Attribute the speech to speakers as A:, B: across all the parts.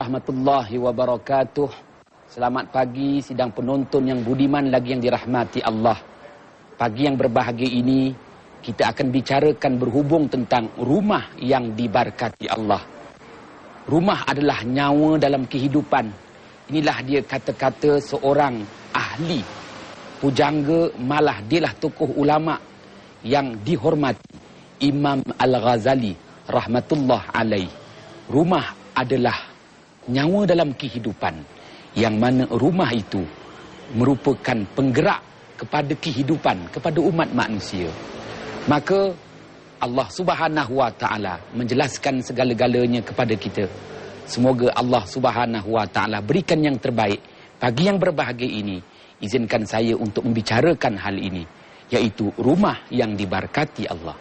A: Rahmatullahi wabarakatuh. Selamat pagi sidang penonton yang budiman lagi yang dirahmati Allah. Pagi yang berbahagia ini kita akan bicarakan berhubung tentang rumah yang diberkati Allah. Rumah adalah nyawa dalam kehidupan. Inilah dia kata-kata seorang ahli pujangga, malah dialah tokoh ulama yang dihormati, Imam Al-Ghazali rahmatullah alaih. Rumah adalah nyawa dalam kehidupan, yang mana rumah itu merupakan penggerak kepada kehidupan, kepada umat manusia. Maka Allah Subhanahu wa taala menjelaskan segala-galanya kepada kita. Semoga Allah Subhanahu wa taala berikan yang terbaik. Pagi yang berbahagia ini, izinkan saya untuk membicarakan hal ini, yaitu rumah yang diberkati Allah.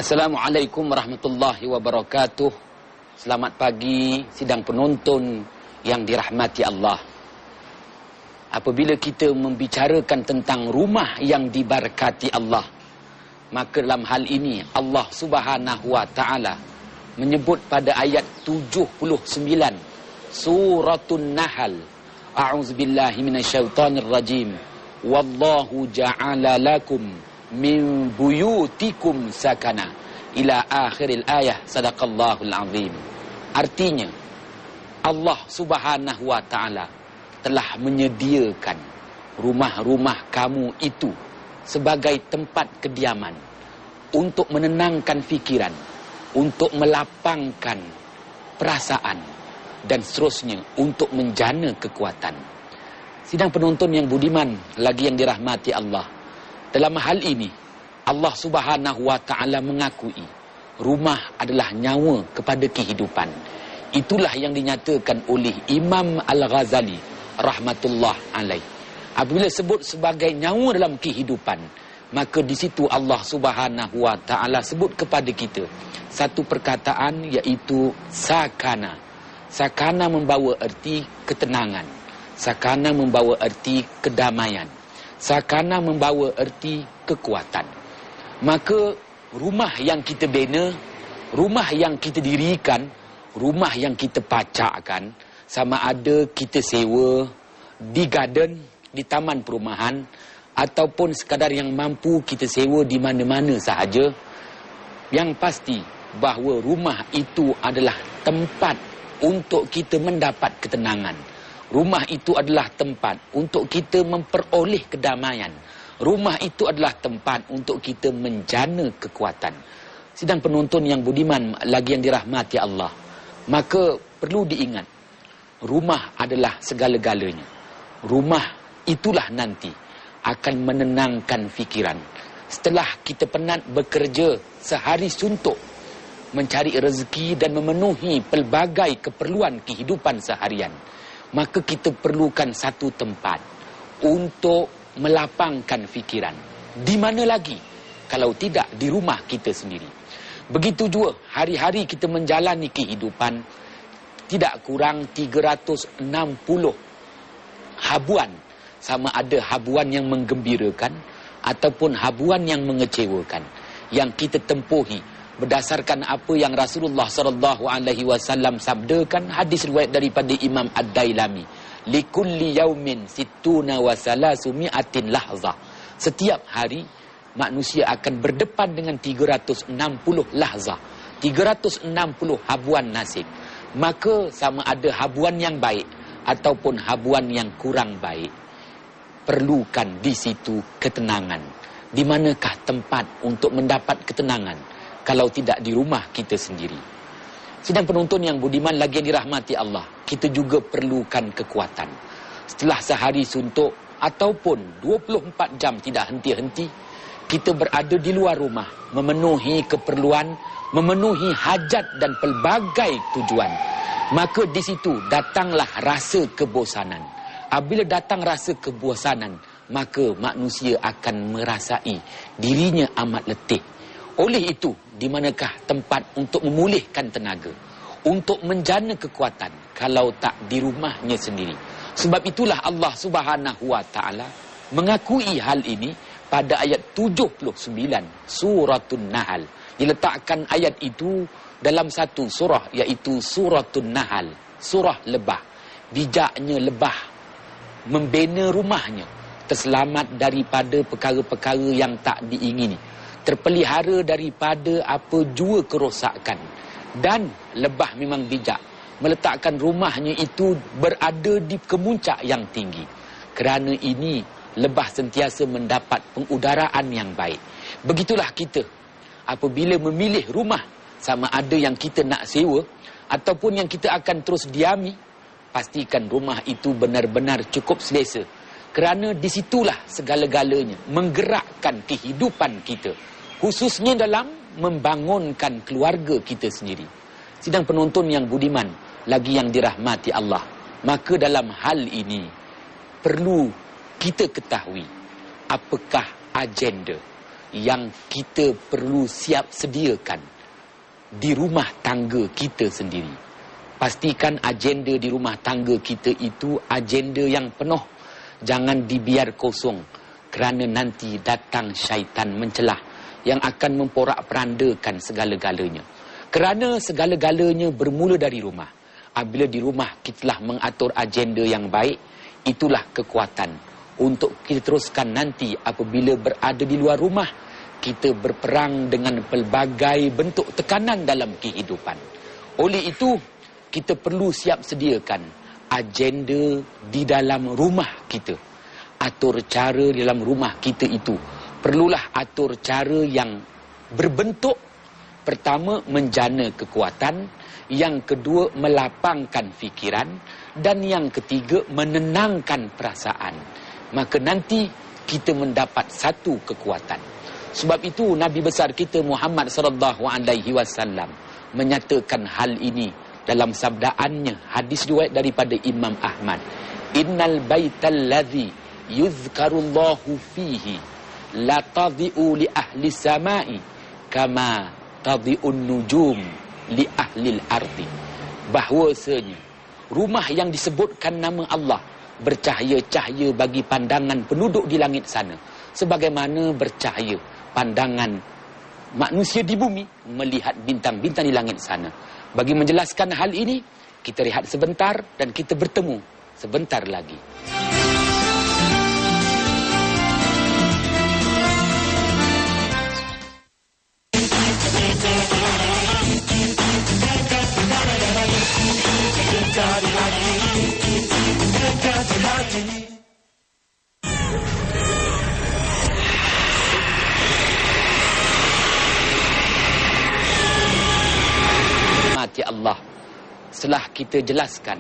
A: Assalamualaikum warahmatullahi wabarakatuh. Selamat pagi sidang penonton yang dirahmati Allah. Apabila kita membicarakan tentang rumah yang diberkati Allah, maka dalam hal ini Allah Subhanahu wa taala menyebut pada ayat 79 Suratun Nahl, A'udzubillahi minasyaitonir rajim. Wallahu ja'ala lakum min buyutikum sakana ila akhiril ayah, sadaqallahul azim. Artinya Allah Subhanahu wa taala telah menyediakan rumah-rumah kamu itu sebagai tempat kediaman untuk menenangkan fikiran, untuk melapangkan perasaan, dan seterusnya untuk menjana kekuatan. Sidang penonton yang budiman lagi yang dirahmati Allah, dalam hal ini Allah Subhanahu wa taala mengakui rumah adalah nyawa kepada kehidupan. Itulah yang dinyatakan oleh Imam Al-Ghazali rahmatullah alaih. Apabila sebut sebagai nyawa dalam kehidupan, maka di situ Allah Subhanahu wa taala sebut kepada kita satu perkataan, iaitu sakana. Sakana membawa erti ketenangan. Sakana membawa erti kedamaian. Sakana membawa erti kekuatan. Maka rumah yang kita bina, rumah yang kita dirikan, rumah yang kita pacakkan, sama ada kita sewa di garden, di taman perumahan, ataupun sekadar yang mampu kita sewa di mana-mana sahaja, yang pasti bahawa rumah itu adalah tempat untuk kita mendapat ketenangan. Rumah itu adalah tempat untuk kita memperoleh kedamaian. Rumah itu adalah tempat untuk kita menjana kekuatan. Sidang penonton yang budiman lagi yang dirahmati Allah, maka perlu diingat, rumah adalah segala-galanya. Rumah itulah nanti akan menenangkan fikiran. Setelah kita penat bekerja sehari suntuk mencari rezeki dan memenuhi pelbagai keperluan kehidupan seharian, maka kita perlukan satu tempat untuk melapangkan fikiran. Di mana lagi kalau tidak di rumah kita sendiri? Begitu juga hari-hari kita menjalani kehidupan, tidak kurang 360 habuan. Sama ada habuan yang menggembirakan ataupun habuan yang mengecewakan, yang kita tempuhi berdasarkan apa yang Rasulullah SAW sabdakan. Hadis riwayat daripada Imam Ad-Dailami, likulli yaumin sittuna wa salasu mi'atin lahzah. Setiap hari manusia akan berdepan dengan 360 lahzah, 360 habuan nasib. Maka sama ada habuan yang baik ataupun habuan yang kurang baik, perlukan di situ ketenangan. Di manakah tempat untuk mendapat ketenangan kalau tidak di rumah kita sendiri? Sidang penonton yang budiman lagi yang dirahmati Allah, kita juga perlukan kekuatan. Setelah sehari suntuk ataupun 24 jam tidak henti-henti, kita berada di luar rumah, memenuhi keperluan, memenuhi hajat dan pelbagai tujuan. Maka di situ datanglah rasa kebosanan. Apabila datang rasa kebosanan, maka manusia akan merasai dirinya amat letih. Oleh itu, di manakah tempat untuk memulihkan tenaga, untuk menjana kekuatan kalau tak di rumahnya sendiri? Sebab itulah Allah Subhanahu wa taala mengakui hal ini pada ayat 79 Suratul Nahl. Diletakkan ayat itu dalam satu surah, iaitu Suratul Nahl, surah lebah. Bijaknya lebah membina rumahnya, terselamat daripada perkara-perkara yang tak diingini, terpelihara daripada apa jua kerosakan. Dan lebah memang bijak, meletakkan rumahnya itu berada di kemuncak yang tinggi. Kerana ini, lebah sentiasa mendapat pengudaraan yang baik. Begitulah kita, apabila memilih rumah, sama ada yang kita nak sewa ataupun yang kita akan terus diami, pastikan rumah itu benar-benar cukup selesa. Kerana disitulah segala-galanya menggerakkan kehidupan kita, khususnya dalam membangunkan keluarga kita sendiri. Sidang penonton yang budiman, lagi yang dirahmati Allah, maka dalam hal ini perlu kita ketahui apakah agenda yang kita perlu siap sediakan di rumah tangga kita sendiri. Pastikan agenda di rumah tangga kita itu agenda yang penuh. Jangan dibiar kosong, kerana nanti datang syaitan mencelah yang akan memporak-perandakan segala-galanya. Kerana segala-galanya bermula dari rumah. Apabila di rumah kita telah mengatur agenda yang baik, itulah kekuatan untuk kita teruskan nanti apabila berada di luar rumah. Kita berperang dengan pelbagai bentuk tekanan dalam kehidupan. Oleh itu, kita perlu siap sediakan agenda di dalam rumah kita. Atur cara di dalam rumah kita itu perlulah atur cara yang berbentuk, pertama, menjana kekuatan, yang kedua, melapangkan fikiran, dan yang ketiga, menenangkan perasaan. Maka nanti kita mendapat satu kekuatan. Sebab itu Nabi besar kita Muhammad sallallahu alaihi wasallam menyatakan hal ini dalam sabdaannya, hadis riwayat daripada Imam Ahmad. Innal baital ladzi yuzkarullahu fihi la tadhi'u li ahli samai kama tadhi'un nujum li ahli al-ardi. Bahwasanya rumah yang disebutkan nama Allah bercahaya-cahaya bagi pandangan penduduk di langit sana, sebagaimana bercahaya pandangan manusia di bumi melihat bintang-bintang di langit sana. Bagi menjelaskan hal ini, kita rehat sebentar dan kita bertemu sebentar lagi. Allah, setelah kita jelaskan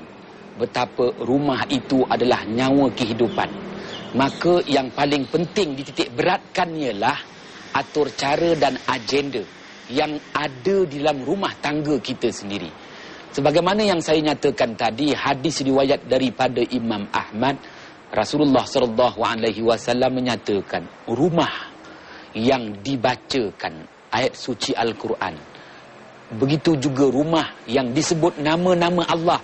A: betapa rumah itu adalah nyawa kehidupan, maka yang paling penting dititik beratkan ialah atur cara dan agenda yang ada di dalam rumah tangga kita sendiri. Sebagaimana yang saya nyatakan tadi, hadis riwayat daripada Imam Ahmad, Rasulullah SAW menyatakan rumah yang dibacakan ayat suci Al-Quran, begitu juga rumah yang disebut nama-nama Allah,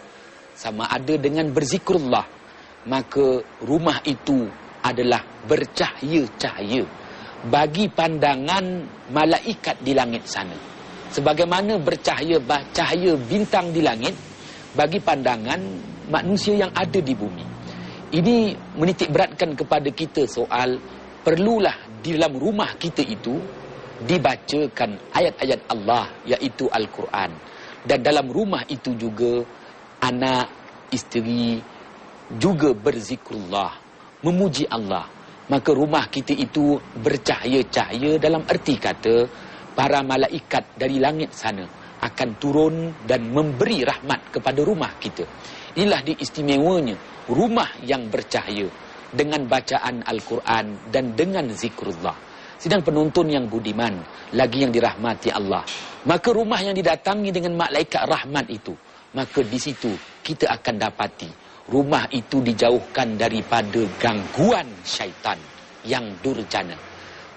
A: sama ada dengan berzikrullah, maka rumah itu adalah bercahaya-cahaya bagi pandangan malaikat di langit sana. Sebagaimana cahaya bintang di langit bagi pandangan manusia yang ada di bumi. Ini menitik beratkan kepada kita soal perlulah di dalam rumah kita itu dibacakan ayat-ayat Allah, iaitu Al-Quran. Dan dalam rumah itu juga anak, isteri juga berzikrullah, memuji Allah. Maka rumah kita itu bercahaya-cahaya dalam erti kata para malaikat dari langit sana akan turun dan memberi rahmat kepada rumah kita. Inilah diistimewanya rumah yang bercahaya dengan bacaan Al-Quran dan dengan zikrullah. Sidang penonton yang budiman, lagi yang dirahmati Allah, maka rumah yang didatangi dengan malaikat rahmat itu, maka di situ kita akan dapati rumah itu dijauhkan daripada gangguan syaitan yang durjana,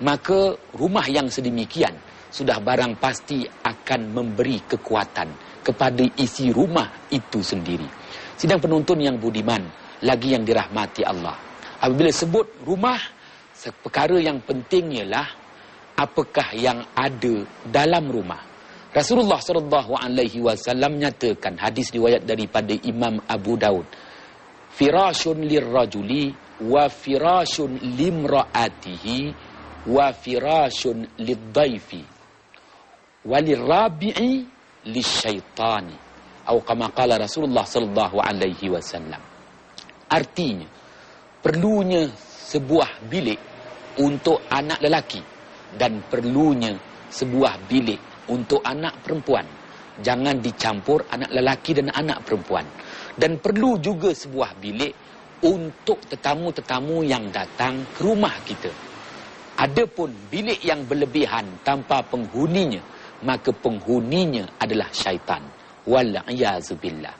A: maka rumah yang sedemikian sudah barang pasti akan memberi kekuatan kepada isi rumah itu sendiri. Sidang penonton yang budiman, lagi yang dirahmati Allah, apabila sebut rumah, perkara yang penting ialah apakah yang ada dalam rumah. Rasulullah SAW nyatakan, hadis riwayat daripada Imam Abu Daud, firashun lirrajuli wa firashun limra'atihi wa firashun liddaifi walirrabi'i lisyaitani, atau kama qala Rasulullah SAW. Artinya, perlunya sebuah bilik untuk anak lelaki dan perlunya sebuah bilik untuk anak perempuan. Jangan dicampur anak lelaki dan anak perempuan. Dan perlu juga sebuah bilik untuk tetamu-tetamu yang datang ke rumah kita. Adapun bilik yang berlebihan tanpa penghuninya, maka penghuninya adalah syaitan. Wal'iyazubillah.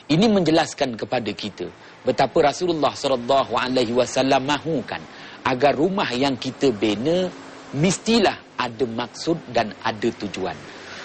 A: Ini menjelaskan kepada kita betapa Rasulullah SAW mahukan agar rumah yang kita bina mestilah ada maksud dan ada tujuan.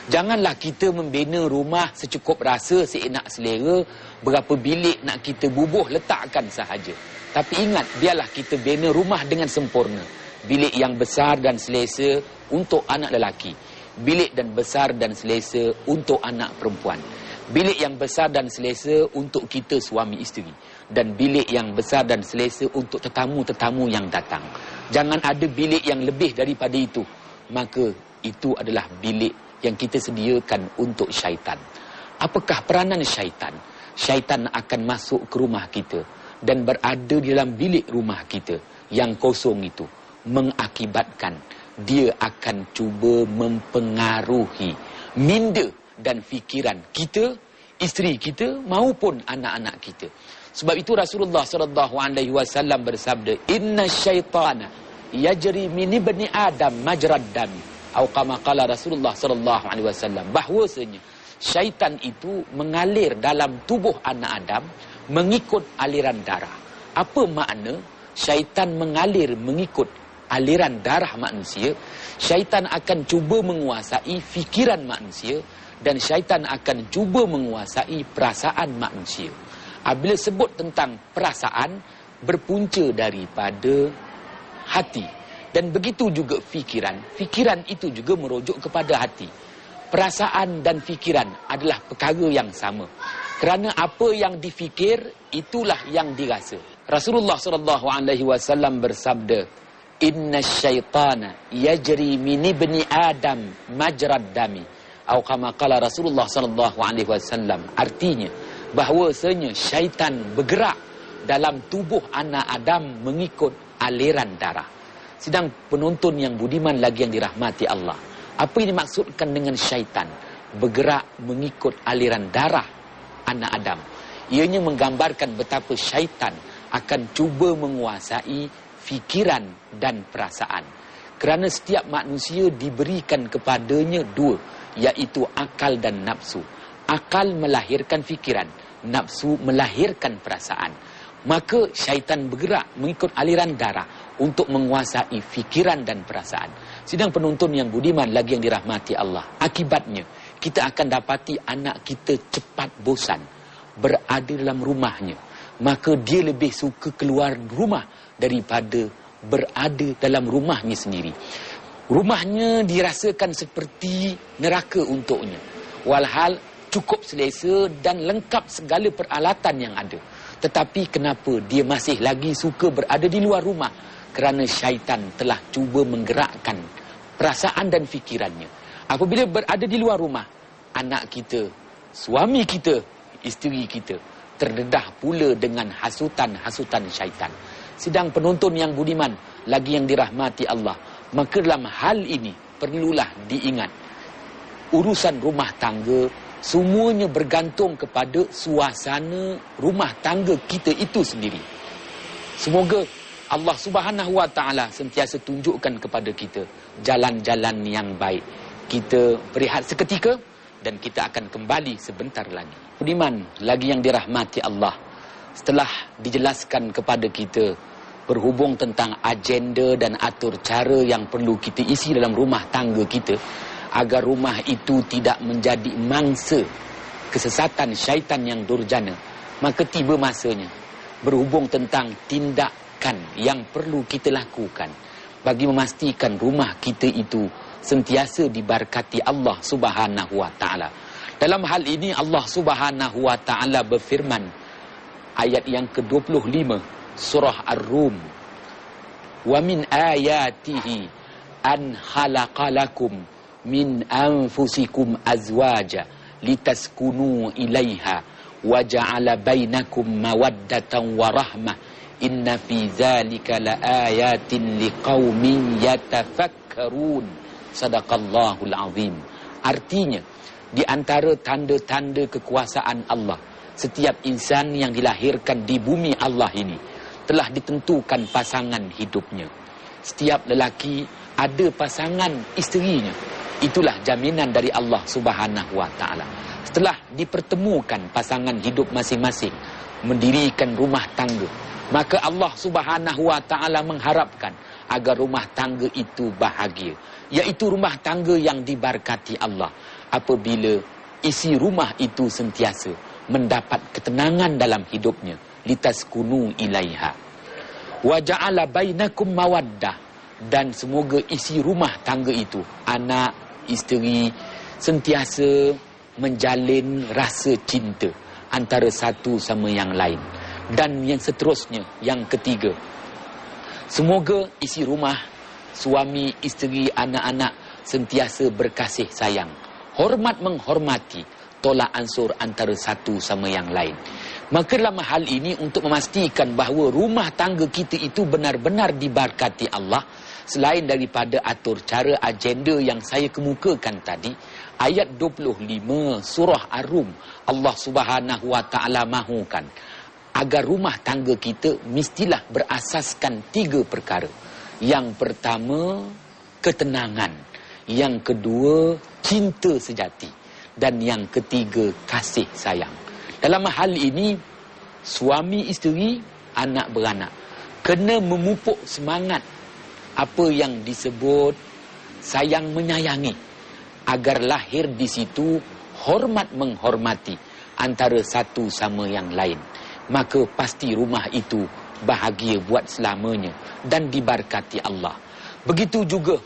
A: Janganlah kita membina rumah secukup rasa, seenak selera, berapa bilik nak kita bubuh letakkan sahaja. Tapi ingat, biarlah kita bina rumah dengan sempurna. Bilik yang besar dan selesa untuk anak lelaki, bilik dan besar dan selesa untuk anak perempuan, bilik yang besar dan selesa untuk kita suami isteri, dan bilik yang besar dan selesa untuk tetamu-tetamu yang datang. Jangan ada bilik yang lebih daripada itu, maka itu adalah bilik yang kita sediakan untuk syaitan. Apakah peranan syaitan? Syaitan akan masuk ke rumah kita dan berada di dalam bilik rumah kita yang kosong itu, mengakibatkan dia akan cuba mempengaruhi minda dan fikiran kita, isteri kita maupun anak-anak kita. Sebab itu Rasulullah SAW bersabda, inna syaitana yajri min ibni Adam majrad dami, atau kama qala Rasulullah SAW, bahwasanya syaitan itu mengalir dalam tubuh anak Adam mengikut aliran darah. Apa makna syaitan mengalir mengikut aliran darah manusia? Syaitan akan cuba menguasai fikiran manusia dan syaitan akan cuba menguasai perasaan manusia. Apabila sebut tentang perasaan, berpunca daripada hati. Dan begitu juga fikiran. Fikiran itu juga merujuk kepada hati. Perasaan dan fikiran adalah perkara yang sama. Kerana apa yang difikir, itulah yang dirasa. Rasulullah SAW bersabda, inna syaitana yajri min ibni Adam majrad dami, atau kama qala Rasulullah SAW. Artinya, bahawasanya syaitan bergerak dalam tubuh anak Adam mengikut aliran darah. Sidang penonton yang budiman lagi yang dirahmati Allah, apa yang dimaksudkan dengan syaitan bergerak mengikut aliran darah anak Adam? Ianya menggambarkan betapa syaitan akan cuba menguasai fikiran dan perasaan. Kerana setiap manusia diberikan kepadanya dua, iaitu akal dan nafsu. Akal melahirkan fikiran, nafsu melahirkan perasaan. Maka syaitan bergerak mengikut aliran darah untuk menguasai fikiran dan perasaan. Sidang penonton yang budiman lagi yang dirahmati Allah, akibatnya kita akan dapati anak kita cepat bosan berada dalam rumahnya. Maka dia lebih suka keluar rumah daripada berada dalam rumahnya sendiri. Rumahnya dirasakan seperti neraka untuknya, walhal cukup selesa dan lengkap segala peralatan yang ada. Tetapi kenapa dia masih lagi suka berada di luar rumah? Kerana syaitan telah cuba menggerakkan perasaan dan fikirannya. Apabila berada di luar rumah, anak kita, suami kita, isteri kita terdedah pula dengan hasutan-hasutan syaitan. Sidang penonton yang budiman lagi yang dirahmati Allah, maka dalam hal ini perlulah diingat, urusan rumah tangga semuanya bergantung kepada suasana rumah tangga kita itu sendiri. Semoga Allah Subhanahu Wa Taala sentiasa tunjukkan kepada kita jalan-jalan yang baik. Kita berehat seketika dan kita akan kembali sebentar lagi. Budiman lagi yang dirahmati Allah, setelah dijelaskan kepada kita berhubung tentang agenda dan atur cara yang perlu kita isi dalam rumah tangga kita, agar rumah itu tidak menjadi mangsa kesesatan syaitan yang durjana, maka tiba masanya berhubung tentang tindakan yang perlu kita lakukan bagi memastikan rumah kita itu sentiasa diberkati Allah Subhanahu wa taala. Dalam hal ini Allah Subhanahu wa taala berfirman, ayat yang ke-25 surah Ar-Rum, wa min ayatihi an khalaqalakum min anfusikum azwaja litaskunu ilaiha wa ja'ala bainakum mawaddatan wa rahmah inna fi dzalika laayatin liqaumin yatafakkarun. Sadaqallahul azim. Artinya, di antara tanda-tanda kekuasaan Allah, setiap insan yang dilahirkan di bumi Allah ini telah ditentukan pasangan hidupnya. Setiap lelaki ada pasangan isterinya. Itulah jaminan dari Allah Subhanahu wa taala. Setelah dipertemukan pasangan hidup masing-masing, mendirikan rumah tangga, maka Allah Subhanahu wa taala mengharapkan agar rumah tangga itu bahagia, iaitu rumah tangga yang diberkati Allah apabila isi rumah itu sentiasa mendapat ketenangan dalam hidupnya, litaskunu ilaiha wa ja'ala bainakum mawaddah, dan semoga isi rumah tangga itu, anak, isteri, sentiasa menjalin rasa cinta antara satu sama yang lain. Dan yang seterusnya, yang ketiga, semoga isi rumah, suami, isteri, anak-anak sentiasa berkasih sayang, hormat menghormati, tolak ansur antara satu sama yang lain. Maka dalam hal ini, untuk memastikan bahawa rumah tangga kita itu benar-benar diberkati Allah, selain daripada atur cara agenda yang saya kemukakan tadi, ayat 25 surah Ar-Rum, Allah Subhanahu wa taala mahukan agar rumah tangga kita mestilah berasaskan 3 perkara. Yang pertama, ketenangan. Yang kedua, cinta sejati. Dan yang ketiga, kasih sayang. Dalam hal ini, suami isteri, anak beranak kena memupuk semangat apa yang disebut sayang menyayangi, agar lahir di situ hormat menghormati antara satu sama yang lain. Maka pasti rumah itu bahagia buat selamanya dan diberkati Allah. Begitu juga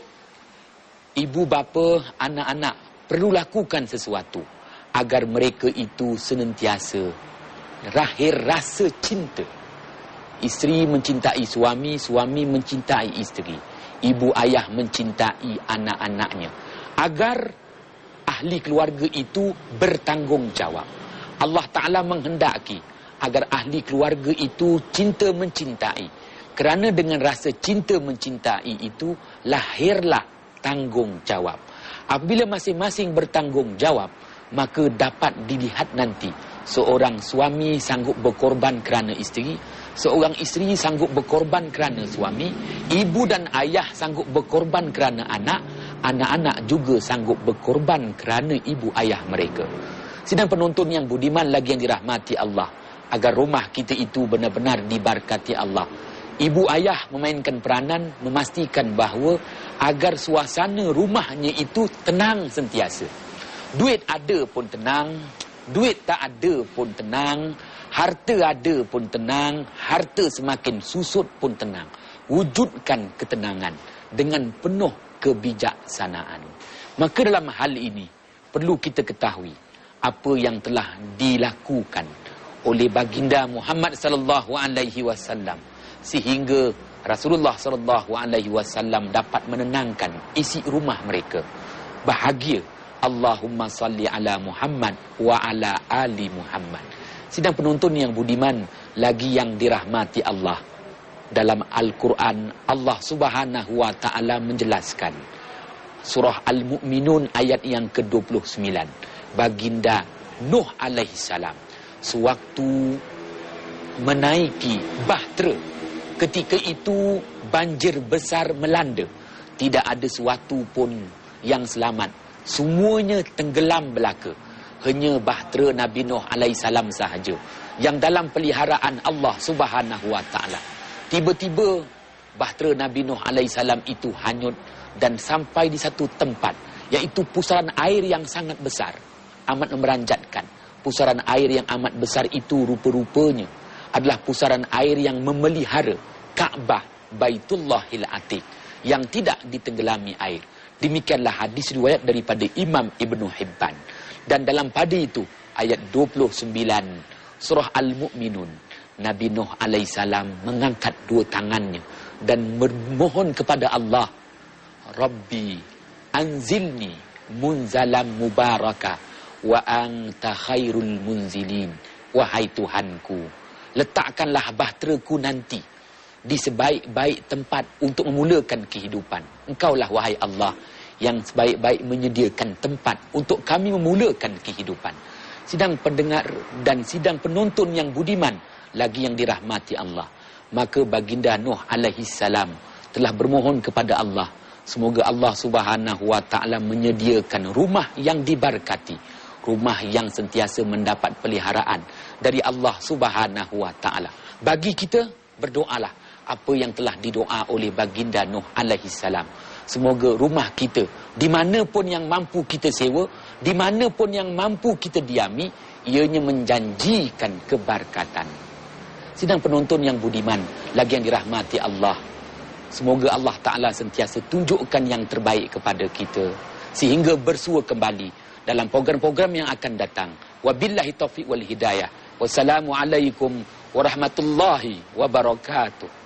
A: ibu bapa, anak-anak perlu lakukan sesuatu agar mereka itu senantiasa lahir rasa cinta. Isteri mencintai suami, suami mencintai isteri, ibu ayah mencintai anak-anaknya, agar ahli keluarga itu bertanggungjawab. Allah Ta'ala menghendaki agar ahli keluarga itu cinta mencintai. Kerana dengan rasa cinta mencintai itu, lahirlah tanggungjawab. Apabila masing-masing bertanggungjawab, maka dapat dilihat nanti seorang suami sanggup berkorban kerana isteri, seorang isteri sanggup berkorban kerana suami, ibu dan ayah sanggup berkorban kerana anak, anak-anak juga sanggup berkorban kerana ibu ayah mereka. Sidang penonton yang budiman lagi yang dirahmati Allah, agar rumah kita itu benar-benar diberkati Allah, ibu ayah memainkan peranan memastikan bahawa agar suasana rumahnya itu tenang sentiasa. Duit ada pun tenang, duit tak ada pun tenang, harta ada pun tenang, harta semakin susut pun tenang. Wujudkan ketenangan dengan penuh kebijaksanaan. Maka dalam hal ini perlu kita ketahui apa yang telah dilakukan oleh baginda Muhammad sallallahu alaihi wasallam sehingga Rasulullah sallallahu alaihi wasallam dapat menenangkan isi rumah mereka. Bahagia. Allahumma salli ala Muhammad wa ala ali Muhammad. Sidang penonton yang budiman lagi yang dirahmati Allah, dalam Al-Quran Allah Subhanahu wa taala menjelaskan surah Al-Mu'minun ayat yang ke-29, baginda Nuh alaihi salam sewaktu menaiki bahtera, ketika itu banjir besar melanda, tidak ada sesuatu pun yang selamat, semuanya tenggelam belaka. Hanya bahtera Nabi Nuh alaihissalam sahaja yang dalam peliharaan Allah Subhanahu wa taala. Tiba-tiba bahtera Nabi Nuh alaihissalam itu hanyut dan sampai di satu tempat, iaitu pusaran air yang sangat besar, amat memeranjatkan. Pusaran air yang amat besar itu rupa-rupanya adalah pusaran air yang memelihara Kaabah Baitullahil Atiq yang tidak ditenggelami air. Demikianlah hadis riwayat daripada Imam Ibn Hibban. Dan dalam pada itu ayat 29 surah Al-Mu'minun, Nabi Nuh alaihissalam mengangkat dua tangannya dan memohon kepada Allah, Rabbi anzilni munzalam mubaraka wa anta khairul munzilin. Wahai Tuhanku, letakkanlah bahteraku nanti di sebaik-baik tempat untuk memulakan kehidupan. Engkaulah wahai Allah yang sebaik-baik menyediakan tempat untuk kami memulakan kehidupan. Sidang pendengar dan sidang penonton yang budiman lagi yang dirahmati Allah, maka baginda Nuh alaihissalam telah bermohon kepada Allah, semoga Allah Subhanahu wa taala menyediakan rumah yang diberkati, rumah yang sentiasa mendapat peliharaan dari Allah Subhanahu wa taala. Bagi kita, berdoalah apa yang telah didoa oleh baginda Nuh alaihissalam. Semoga rumah kita, di mana pun yang mampu kita sewa, di mana pun yang mampu kita diami, ianya menjanjikan keberkatan. Sidang penonton yang budiman lagi yang dirahmati Allah, semoga Allah Ta'ala sentiasa tunjukkan yang terbaik kepada kita sehingga bersua kembali dalam program-program yang akan datang. Wabillahi taufiq wal hidayah. Wassalamualaikum warahmatullahi wabarakatuh.